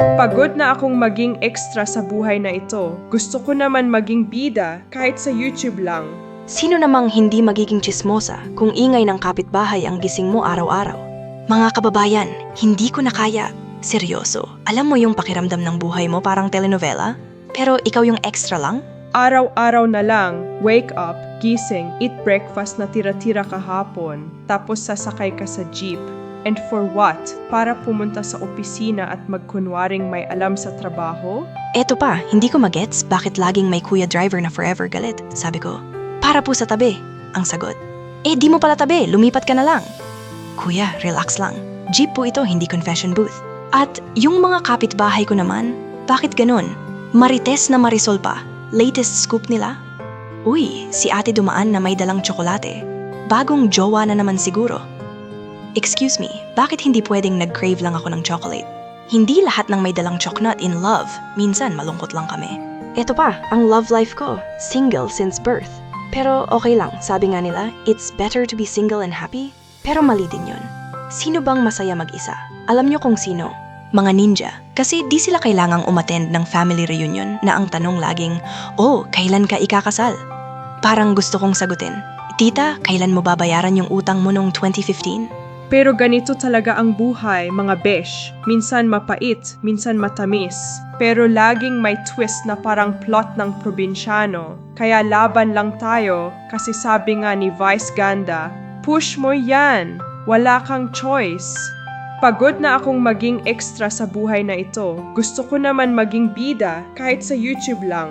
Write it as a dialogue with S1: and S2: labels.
S1: Pagod na akong maging extra sa buhay na ito. Gusto ko naman maging bida kahit sa YouTube lang.
S2: Sino namang hindi magiging tsismosa kung ingay ng kapitbahay ang gising mo araw-araw? Mga kababayan, hindi ko na kaya. Seryoso, alam mo yung pakiramdam ng buhay mo parang telenovela? Pero ikaw yung extra lang?
S1: Araw-araw na lang, wake up, gising, eat breakfast na tira-tira kahapon, tapos sasakay ka sa jeep. And for what? Para pumunta sa opisina at magkunwaring may alam sa trabaho?
S2: Eto pa, hindi ko magets bakit laging may kuya driver na forever galit. Sabi ko, para po sa tabi, ang sagot. Di mo pala tabi, lumipat ka na lang. Kuya, relax lang. Jeep po ito, hindi confession booth. At yung mga kapitbahay ko naman, bakit ganun? Marites na Marisol pa. Latest scoop nila? Uy, si ate dumaan na may dalang tsokolate. Bagong jowa na naman siguro. Excuse me, bakit hindi pwedeng nag-crave lang ako ng chocolate? Hindi lahat ng may dalang choknut in love. Minsan malungkot lang kami. Eto pa, ang love life ko, single since birth. Pero okay lang, sabi nga nila, it's better to be single and happy. Pero mali din yun. Sino bang masaya mag-isa? Alam niyo kung sino? Mga ninja. Kasi di sila kailangang umattend ng family reunion na ang tanong laging, oh, kailan ka ikakasal? Parang gusto kong sagutin, tita, kailan mo babayaran yung utang mo nung 2015?
S1: Pero ganito talaga ang buhay, mga besh. Minsan mapait, minsan matamis. Pero laging may twist na parang plot ng probinsyano. Kaya laban lang tayo kasi sabi nga ni Vice Ganda, push mo yan! Wala kang choice. Pagod na akong maging extra sa buhay na ito. Gusto ko naman maging bida kahit sa YouTube lang.